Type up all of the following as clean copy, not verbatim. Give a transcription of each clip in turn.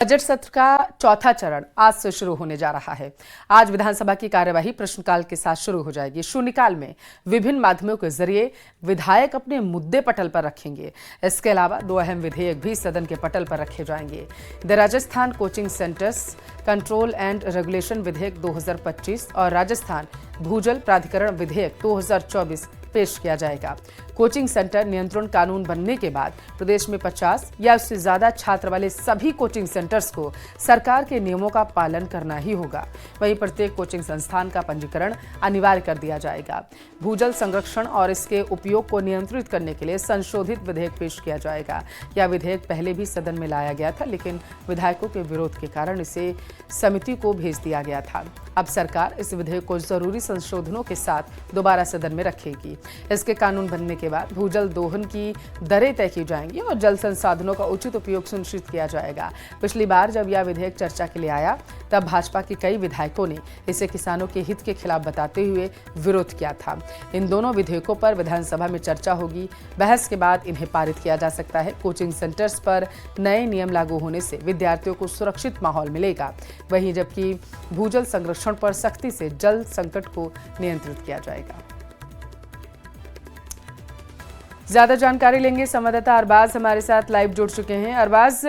Budget सत्र का चौथा चरण आज से शुरू होने जा रहा है। आज विधानसभा की कार्यवाही प्रश्नकाल के साथ शुरू हो जाएगी। शून्यकाल में विभिन्न माध्यमों के जरिए विधायक अपने मुद्दे पटल पर रखेंगे। इसके अलावा दो अहम विधेयक भी सदन के पटल पर रखे जाएंगे। The Rajasthan coaching centres control and regulation विधेयक 2025 और राजस्थान भूजल प्राधिकरण विधेयक 2024 पेश किया जाएगा। कोचिंग सेंटर नियंत्रण कानून बनने के बाद प्रदेश में 50 या उससे ज्यादा छात्र वाले सभी कोचिंग सेंटर्स को सरकार के नियमों का पालन करना ही होगा। वहीं प्रत्येक कोचिंग संस्थान का पंजीकरण अनिवार्य कर दिया जाएगा। भूजल संरक्षण और इसके उपयोग को नियंत्रित करने के लिए संशोधित विधेयक पेश किया जाएगा। यह विधेयक पहले भी सदन में लाया गया था, लेकिन विधायकों के विरोध के कारण इसे समिति को भेज दिया गया था। अब सरकार इस विधेयक को जरूरी संशोधनों के साथ दोबारा सदन में रखेगी। इसके कानून बनने के बाद भूजल दोहन की दरें तय की जाएंगी और जल संसाधनों का उचित उपयोग सुनिश्चित किया जाएगा। पिछली बार जब यह विधेयक चर्चा के लिए आया, तब भाजपा के कई विधायकों ने इसे किसानों के हित के खिलाफ बताते हुए विरोध किया था। इन दोनों विधेयकों पर विधानसभा में चर्चा होगी। बहस के बाद इन्हें पारित किया जा सकता है। कोचिंग सेंटर्स पर नए नियम लागू होने से विद्यार्थियों को सुरक्षित माहौल मिलेगा। वहीं जबकि भूजल संरक्षण पर सख्ती से जल संकट को नियंत्रित किया जाएगा। ज्यादा जानकारी लेंगे संवाददाता अरबाज हमारे साथ लाइव जुड़ चुके हैं। अरबाज,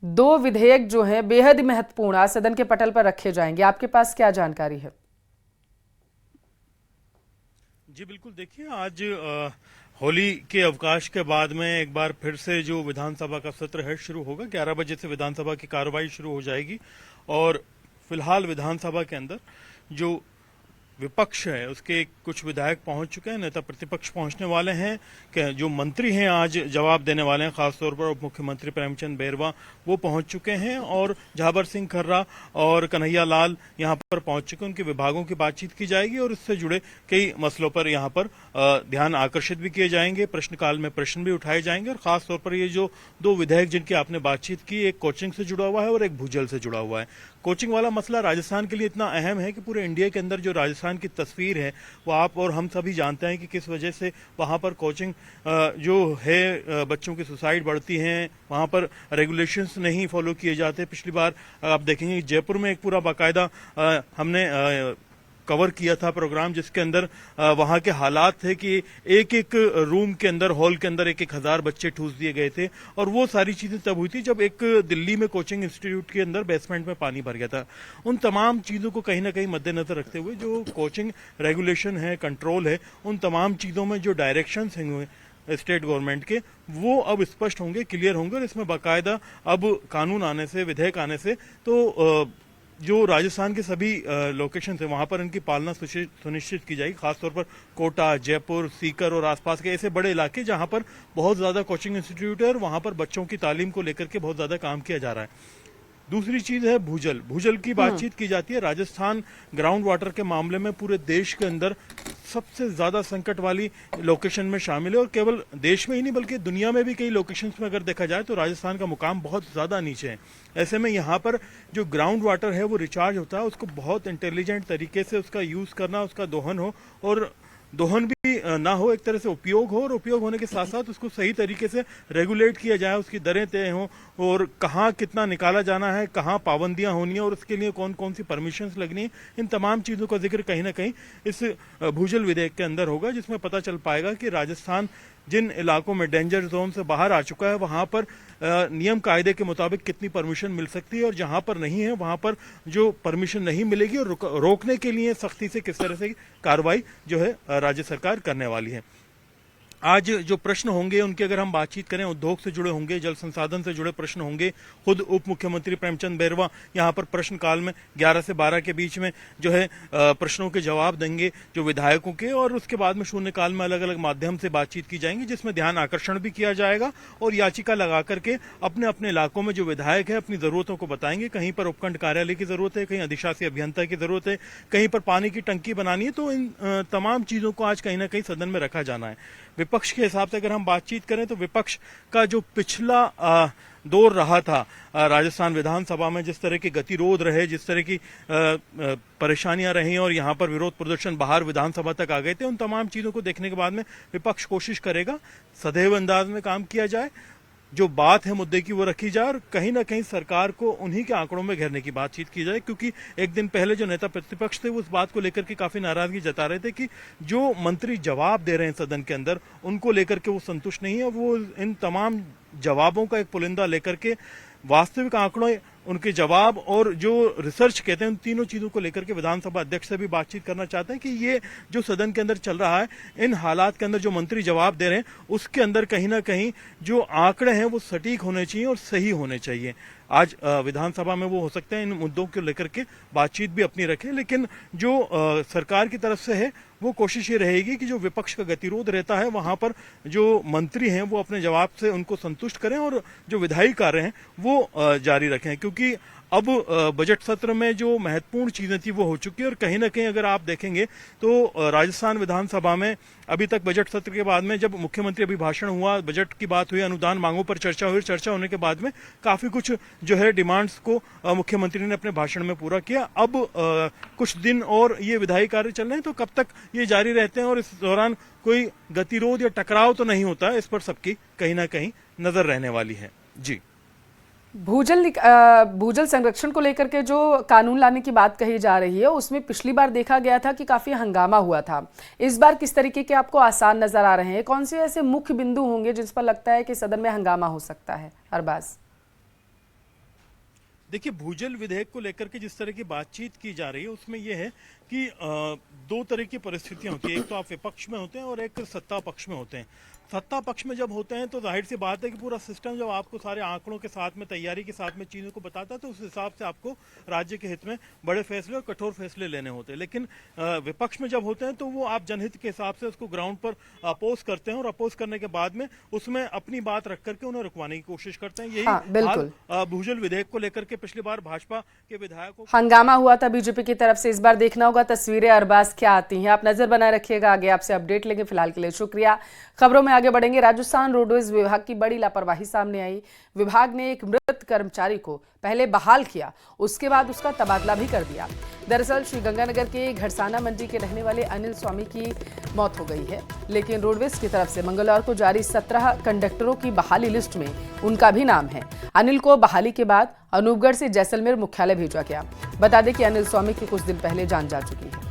दो विधेयक जो हैं बेहद महत्वपूर्ण आज सदन के पटल पर रखे जाएंगे, आपके पास क्या जानकारी है? जी बिल्कुल, देखिए आज होली के अवकाश के बाद में एक बार फिर से जो विधानसभा का सत्र है शुरू होगा। 11 बजे से विधानसभा की कार्रवाई शुरू हो जाएगी और फिलहाल विधानसभा के अंदर जो विपक्ष है उसके कुछ विधायक पहुंच चुके हैं, नेता प्रतिपक्ष पहुंचने वाले हैं कि जो मंत्री हैं आज जवाब देने वाले हैं। खासतौर पर उप मुख्यमंत्री प्रेमचंद बैरवा वो पहुंच चुके हैं और झाबर सिंह खर्रा और कन्हैया लाल यहां पर पहुंच चुके हैं। उनके विभागों की बातचीत की जाएगी और इससे जुड़े कई मसलों पर यहां पर ध्यान आकर्षित भी किए जाएंगे। प्रश्नकाल में प्रश्न भी उठाए जाएंगे और खासतौर पर ये जो दो विधेयक जिनकी आपने बातचीत की, एक कोचिंग से जुड़ा हुआ है और एक भूजल से जुड़ा हुआ है। कोचिंग वाला मसला राजस्थान के लिए इतना अहम है कि पूरे इंडिया के अंदर जो राजस्थान की तस्वीर है वो आप और हम सभी जानते हैं कि किस वजह से वहां पर कोचिंग जो है बच्चों की सुसाइड बढ़ती हैं, वहां पर रेगुलेशंस नहीं फॉलो किए जाते। पिछली बार आप देखेंगे जयपुर में एक पूरा बाकायदा हमने कवर किया था प्रोग्राम, जिसके अंदर वहां के हालात थे कि एक एक रूम के अंदर, हॉल के अंदर 1,000 बच्चे ठूस दिए गए थे। और वो सारी चीजें तब हुई थी जब एक दिल्ली में कोचिंग इंस्टीट्यूट के अंदर बेसमेंट में पानी भर गया था। उन तमाम चीजों को कहीं ना कहीं मद्देनजर रखते हुए जो कोचिंग रेगुलेशन है, कंट्रोल है, उन तमाम चीजों में जो डायरेक्शंस हैं स्टेट गवर्नमेंट के, वो अब स्पष्ट होंगे, क्लियर होंगे और इसमें बाकायदा अब कानून आने से, विधेयक आने से तो जो राजस्थान के सभी लोकेशन थे वहां पर इनकी पालना सुनिश्चित की जाएगी। खासतौर पर कोटा, जयपुर, सीकर और आसपास के ऐसे बड़े इलाके जहां पर बहुत ज्यादा कोचिंग इंस्टीट्यूट है और वहां पर बच्चों की तालीम को लेकर के बहुत ज्यादा काम किया जा रहा है। दूसरी चीज है भूजल। भूजल की बातचीत की जाती है। राजस्थान ग्राउंड वाटर के मामले में पूरे देश के अंदर सबसे ज्यादा संकट वाली लोकेशन में शामिल है और केवल देश में ही नहीं बल्कि दुनिया में भी कई लोकेशंस में अगर देखा जाए तो राजस्थान का मुकाम बहुत ज्यादा नीचे है। ऐसे में यहाँ पर जो ग्राउंड वाटर है वो रिचार्ज होता है, उसको बहुत इंटेलिजेंट तरीके से उसका यूज करना, उसका दोहन हो और दोहन भी ना हो, एक तरह से उपयोग हो और उपयोग होने के साथ साथ उसको सही तरीके से रेगुलेट किया जाए, उसकी दरें तय हों और कहाँ कितना निकाला जाना है, कहाँ पाबंदियां होनी है और उसके लिए कौन कौन सी परमिशंस लगनी है। इन तमाम चीजों का जिक्र कहीं ना कहीं इस भूजल विधेयक के अंदर होगा, जिसमें पता चल पाएगा कि राजस्थान जिन इलाकों में डेंजर जोन से बाहर आ चुका है वहां पर नियम कायदे के मुताबिक कितनी परमिशन मिल सकती है और जहां पर नहीं है वहां पर जो परमिशन नहीं मिलेगी और रोकने के लिए सख्ती से किस तरह से कार्रवाई जो है राज्य सरकार करने वाली है। आज जो प्रश्न होंगे उनकी अगर हम बातचीत करें, उद्योग से जुड़े होंगे, जल संसाधन से जुड़े प्रश्न होंगे। खुद उप मुख्यमंत्री प्रेमचंद बैरवा यहां पर प्रश्नकाल में 11 से 12 के बीच में जो है प्रश्नों के जवाब देंगे जो विधायकों के, और उसके बाद में शून्यकाल में अलग अलग माध्यम से बातचीत की जाएंगी जिसमें ध्यान आकर्षण भी किया जाएगा और याचिका लगा करके अपने अपने इलाकों में जो विधायक है अपनी जरूरतों को बताएंगे। कहीं पर उपखंड कार्यालय की जरूरत है, कहीं अधिशासी अभियंता की जरूरत है, कहीं पर पानी की टंकी बनानी है। तो इन तमाम चीजों को आज कहीं ना कहीं सदन में रखा जाना है। विपक्ष के हिसाब से अगर हम बातचीत करें तो विपक्ष का जो पिछला दौर रहा था राजस्थान विधानसभा में, जिस तरह के गतिरोध रहे, जिस तरह की परेशानियां रही और यहां पर विरोध प्रदर्शन बाहर विधानसभा तक आ गए थे, उन तमाम चीजों को देखने के बाद में विपक्ष कोशिश करेगा सदैव अंदाज में काम किया जाए। जो बात है मुद्दे की वो रखी जाए और कहीं ना कहीं सरकार को उन्हीं के आंकड़ों में घेरने की बातचीत की जाए, क्योंकि एक दिन पहले जो नेता प्रतिपक्ष थे वो उस बात को लेकर के काफी नाराजगी जता रहे थे कि जो मंत्री जवाब दे रहे हैं सदन के अंदर उनको लेकर के वो संतुष्ट नहीं है। वो इन तमाम जवाबों का एक पुलिंदा लेकर के वास्तविक आंकड़ों, उनके जवाब और जो रिसर्च कहते हैं, उन तीनों चीजों को लेकर के विधानसभा अध्यक्ष से भी बातचीत करना चाहते हैं कि ये जो सदन के अंदर चल रहा है, इन हालात के अंदर जो मंत्री जवाब दे रहे हैं उसके अंदर कहीं ना कहीं जो आंकड़े हैं वो सटीक होने चाहिए और सही होने चाहिए। आज विधानसभा में वो हो सकते हैं इन मुद्दों को लेकर के बातचीत भी अपनी रखें, लेकिन जो सरकार की तरफ से है वो कोशिश ये रहेगी कि जो विपक्ष का गतिरोध रहता है वहां पर जो मंत्री हैं वो अपने जवाब से उनको संतुष्ट करें और जो विधायी कार्य हैं वो जारी रखें, क्योंकि अब बजट सत्र में जो महत्वपूर्ण चीजें थी वो हो चुकी है। और कहीं ना कहीं अगर आप देखेंगे तो राजस्थान विधानसभा में अभी तक बजट सत्र के बाद में जब मुख्यमंत्री अभिभाषण हुआ, बजट की बात हुई, अनुदान मांगों पर चर्चा हुई, चर्चा होने के बाद में काफी कुछ जो है डिमांड्स को मुख्यमंत्री ने अपने भाषण में पूरा किया। अब कुछ दिन और ये विधायी कार्य चल रहे हैं, तो कब तक ये जारी रहते हैं और इस दौरान कोई गतिरोध या टकराव तो नहीं होता है, इस पर सबकी कहीं ना कहीं नजर रहने वाली है। जी। भूजल संरक्षण को लेकर के जो कानून लाने की बात कही जा रही है उसमें पिछली बार देखा गया था कि काफी हंगामा हुआ था। इस बार किस तरीके के आपको आसान नजर आ रहे हैं? कौन से ऐसे मुख्य बिंदु होंगे जिस पर लगता है कि सदन में हंगामा हो सकता है? अरबाज, देखिए, भूजल विधेयक को लेकर के जिस तरह की बातचीत की जा रही है उसमें यह है कि दो तरह की परिस्थितियां होती है। एक तो आप विपक्ष में होते हैं और एक सत्ता पक्ष में होते हैं। सत्ता पक्ष में जब होते हैं तो जाहिर सी बात है कि पूरा सिस्टम जब आपको सारे आंकड़ों के साथ में, तैयारी के साथ में चीजों को बताता है तो उस हिसाब से आपको राज्य के हित में बड़े फैसले और कठोर फैसले लेने होते हैं। लेकिन विपक्ष में जब होते हैं तो वो आप जनहित के हिसाब से उसको ग्राउंड पर अपोज करते हैं और अपोज करने के बाद में उसमें अपनी बात रख करके उन्हें रुकवाने की कोशिश करते हैं। यही हाल भूजल विधेयक को लेकर के पिछली बार भाजपा के विधायकों हंगामा हुआ था बीजेपी की तरफ से। इस बार देखना होगा तस्वीरें अरबाज क्या आती हैं। आप नजर बनाए रखिएगा, आगे आपसे अपडेट लेंगे। फिलहाल के लिए शुक्रिया। खबरों में आगे बढ़ेंगे। राजस्थान रोडवेज विभाग की बड़ी लापरवाही सामने आई। विभाग ने एक मृत कर्मचारी को पहले बहाल किया, उसके बाद उसका तबादला भी कर दिया। दरअसल श्रीगंगानगर के घड़साना मंडी के रहने वाले अनिल स्वामी की मौत हो गई है, लेकिन रोडवेज की तरफ से मंगलवार को जारी 17 कंडक्टरों की बहाली लिस्ट में उनका भी नाम है। अनिल को बहाली के बाद अनूपगढ़ से जैसलमेर मुख्यालय भेजा गया। बता दें कि अनिल स्वामी की कुछ दिन पहले जान जा चुकी है।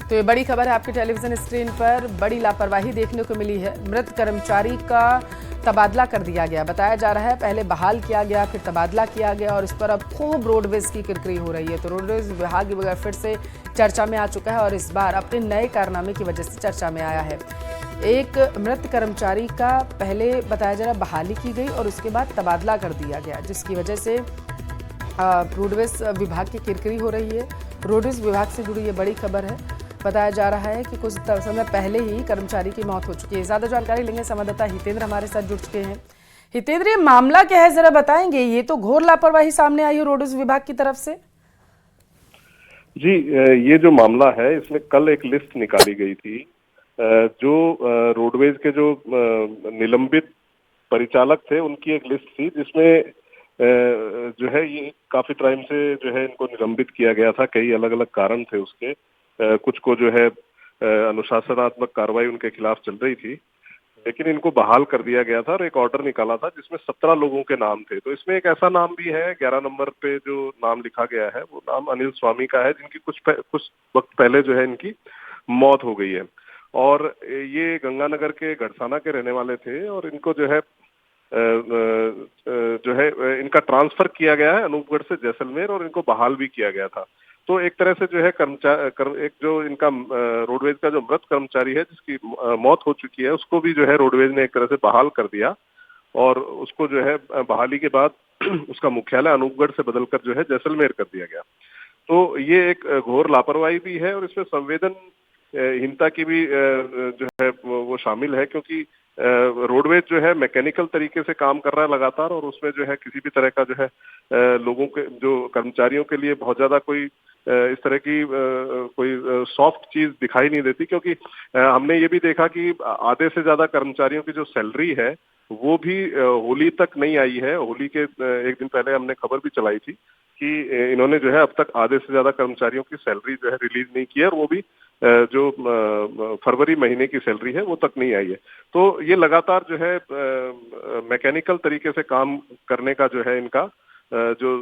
तो ये बड़ी खबर है आपके टेलीविजन स्क्रीन पर। बड़ी लापरवाही देखने को मिली है। मृत कर्मचारी का तबादला कर दिया गया। बताया जा रहा है पहले बहाल किया गया, फिर तबादला किया गया और इस पर अब खूब रोडवेज की किरकिरी हो रही है। तो रोडवेज विभाग वगैरह फिर से चर्चा में आ चुका है और इस बार अपने नए कारनामे की वजह से चर्चा में आया है। एक मृत कर्मचारी का पहले बताया जा रहा बहाली की गई और उसके बाद तबादला कर दिया गया, जिसकी वजह से रोडवेज विभाग की किरकिरी हो रही है। रोडवेज विभाग से जुड़ी ये बड़ी खबर है। बताया जा रहा है कि कुछ समय पहले ही कर्मचारी की मौत हो चुकी है। ज्यादा जानकारी लेंगे, संवाददाता हितेंद्र हमारे साथ जुड़ चुके हैं। हितेंद्र, ये मामला क्या है, जरा बताएंगे? ये तो घोर लापरवाही सामने आई है रोडवेज विभाग की तरफ से। जी, ये जो मामला है इसमें कल एक लिस्ट निकाली गई थी। जो रोडवेज के जो निलंबित परिचालक थे उनकी एक लिस्ट थी, जिसमें जो है ये काफी टाइम से जो है इनको निलंबित किया गया था। कई अलग अलग कारण थे उसके। कुछ को जो है अनुशासनात्मक कार्रवाई उनके खिलाफ चल रही थी, लेकिन इनको बहाल कर दिया गया था और एक ऑर्डर निकाला था जिसमें 17 लोगों के नाम थे। तो इसमें एक ऐसा नाम भी है, 11 नंबर पे जो नाम लिखा गया है वो नाम अनिल स्वामी का है, जिनकी कुछ वक्त पहले जो है इनकी मौत हो गई है। और ये गंगानगर के घड़साना के रहने वाले थे और इनको जो है इनका ट्रांसफर किया गया है अनूपगढ़ से जैसलमेर और इनको बहाल भी किया गया था। तो एक तरह से जो है एक जो इनका रोडवेज का जो मृत कर्मचारी है जिसकी मौत हो चुकी है उसको भी जो है रोडवेज ने एक तरह से बहाल कर दिया और उसको जो है बहाली के बाद उसका मुख्यालय अनूपगढ़ से बदलकर जो है जैसलमेर कर दिया गया। तो ये एक घोर लापरवाही भी है और इसमें संवेदनहीनता की भी जो है वो शामिल है, क्योंकि रोडवेज जो है मैकेनिकल तरीके से काम कर रहा है लगातार और उसमें जो है किसी भी तरह का जो है लोगों के जो कर्मचारियों के लिए बहुत ज्यादा कोई इस तरह की कोई सॉफ्ट चीज दिखाई नहीं देती, क्योंकि हमने ये भी देखा कि आधे से ज्यादा कर्मचारियों की जो सैलरी है वो भी होली तक नहीं आई है। होली के एक दिन पहले हमने खबर भी चलाई थी कि इन्होंने जो है अब तक आधे से ज्यादा कर्मचारियों की सैलरी जो है रिलीज नहीं की है और वो भी जो फरवरी महीने की सैलरी है वो तक नहीं आई है। तो ये लगातार जो है मैकेनिकल तरीके से काम करने का जो है इनका जो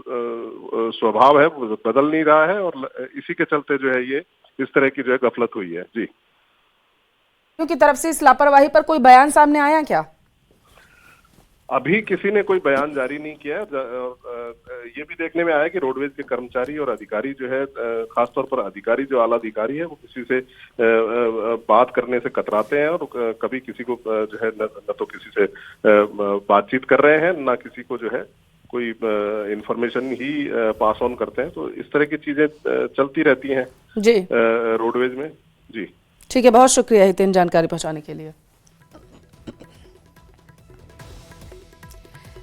स्वभाव है वो बदल नहीं रहा है, और इसी के चलते जो है ये इस तरह की जो है गफलत हुई है। जी, की तरफ से इस लापरवाही पर कोई बयान सामने आया क्या? अभी किसी ने कोई बयान जारी नहीं किया है। ये भी देखने में आया कि रोडवेज के कर्मचारी और अधिकारी जो है, खासतौर पर अधिकारी जो आला अधिकारी है, वो किसी से बात करने से कतराते हैं, और कभी किसी को जो है न तो किसी से बातचीत कर रहे हैं, ना किसी को जो है कोई इंफॉर्मेशन ही पास ऑन करते हैं। तो इस तरह की चीजें चलती रहती हैं जी रोडवेज में। जी ठीक है, बहुत शुक्रिया हितेन जानकारी पहुंचाने के लिए।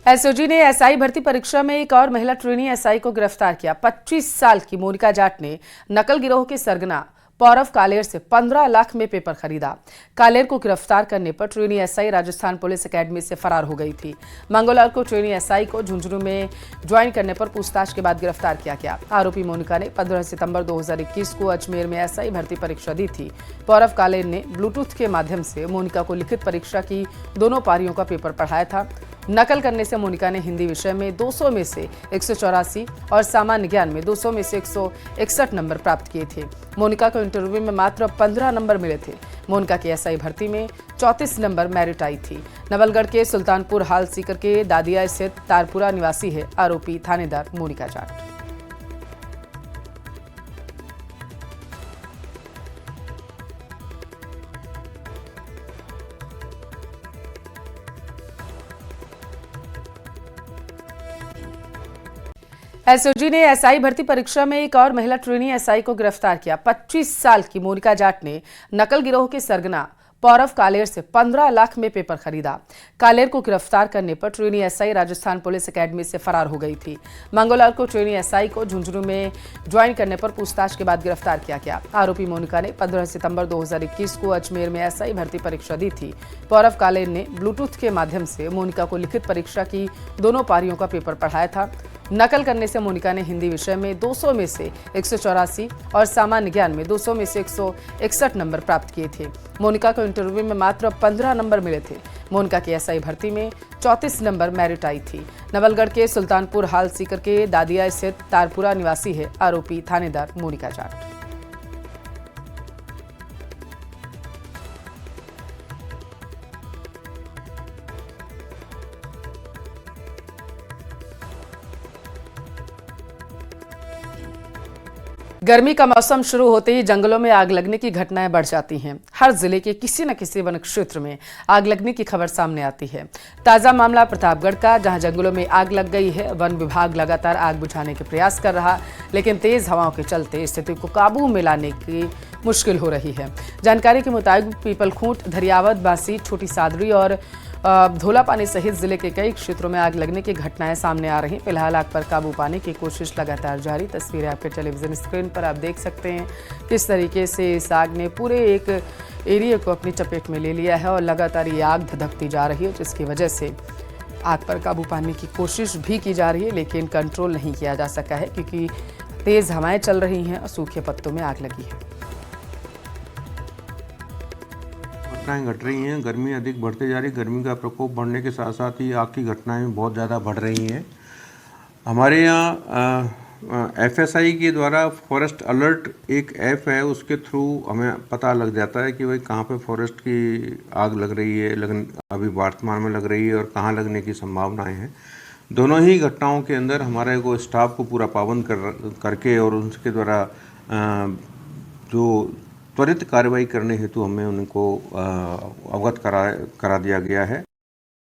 एसओजी ने एसआई भर्ती परीक्षा में एक और महिला ट्रेनी एसआई को गिरफ्तार किया। 25 साल की मोनिका जाट ने नकल गिरोह के सरगना पौरव कालेर से 15 लाख में पेपर खरीदा। कालेर को गिरफ्तार करने पर trainee SI Rajasthan police academy से फरार हो गई थी। मंगलवार को ट्रेनी एसआई को झुंझुनू में ज्वाइन करने पर पूछताछ के बाद गिरफ्तार किया गया। आरोपी मोनिका ने 15 सितंबर 2021 को अजमेर में एसआई भर्ती परीक्षा दी थी। पौरव कालेर ने ब्लूटूथ के माध्यम से मोनिका को लिखित परीक्षा की दोनों पारियों का पेपर पढ़ाया था। नकल करने से मोनिका ने हिंदी विषय में 200 में से 184 और सामान्य ज्ञान में 200 में से 161 नंबर प्राप्त किए थे। मोनिका को इंटरव्यू में मात्र 15 नंबर मिले थे। मोनिका की एसआई भर्ती में 34 नंबर मेरिट आई थी। नवलगढ़ के सुल्तानपुर हाल सीकर के दादिया स्थित तारपुरा निवासी है आरोपी थानेदार मोनिका जाट। एसओजी ने एसआई भर्ती परीक्षा में एक और महिला ट्रेनी एसआई को गिरफ्तार किया। 25 साल की मोनिका जाट ने नकल गिरोह के सरगना पौरव कालेर से 15 लाख में पेपर खरीदा। कालेर को गिरफ्तार करने पर trainee SI Rajasthan police academy से फरार हो गई थी। मंगलवार को ट्रेनी एसआई को झुंझुनू में ज्वाइन करने पर पूछताछ के बाद गिरफ्तार किया गया। आरोपी मोनिका ने 15 सितंबर 2021 को अजमेर में एसआई भर्ती परीक्षा दी थी। पौरव कालेर ने ब्लूटूथ के माध्यम से मोनिका को लिखित परीक्षा की दोनों पारियों का पेपर पढ़ाया था। नकल करने से मोनिका ने हिंदी विषय में 200 में से 184 और सामान्य ज्ञान में 200 में से 161 नंबर प्राप्त किए थे। मोनिका को इंटरव्यू में मात्र 15 नंबर मिले थे। मोनिका की एसआई भर्ती में 34 नंबर मेरिट आई थी। नवलगढ़ के सुल्तानपुर हाल सीकर के दादिया स्थित तारपुरा निवासी है आरोपी थानेदार मोनिका जाट। गर्मी का मौसम शुरू होते ही जंगलों में आग लगने की घटनाएं बढ़ जाती हैं। हर जिले के किसी न किसी वन क्षेत्र में आग लगने की खबर सामने आती है। ताजा मामला प्रतापगढ़ का, जहां जंगलों में आग लग गई है। वन विभाग लगातार आग बुझाने के प्रयास कर रहा, लेकिन तेज हवाओं के चलते स्थिति को काबू में लाने की मुश्किल हो रही है। जानकारी के मुताबिक पीपलखूंट, धरियावत, बासी, छोटी सादड़ी और धोलापानी सहित जिले के कई क्षेत्रों में आग लगने की घटनाएं सामने आ रही। फिलहाल आग पर काबू पाने की कोशिश लगातार जारी। तस्वीरें आपके टेलीविजन स्क्रीन पर आप देख सकते हैं किस तरीके से इस आग ने पूरे एक एरिया को अपनी चपेट में ले लिया है और लगातार ये आग भड़कती जा रही है, जिसकी वजह से आग पर काबू पाने की कोशिश भी की जा रही है, लेकिन कंट्रोल नहीं किया जा सका है क्योंकि तेज हवाएं चल रही हैं और सूखे पत्तों में आग लगी है। घटनाएं घट रही हैं। गर्मी अधिक बढ़ते जा रही है। गर्मी का प्रकोप बढ़ने के साथ साथ ही आग की घटनाएं बहुत ज़्यादा बढ़ रही हैं। हमारे यहाँ एफएसआई के द्वारा फॉरेस्ट अलर्ट एक ऐप है, उसके थ्रू हमें पता लग जाता है कि भाई कहाँ पे फॉरेस्ट की आग लग रही है, अभी वर्तमान में लग रही है और कहाँ लगने की संभावनाएं हैं। दोनों ही घटनाओं के अंदर हमारे को स्टाफ को पूरा पाबंद करके और उनके द्वारा जो त्वरित कार्रवाई करने हेतु हमें उनको अवगत करा दिया गया है।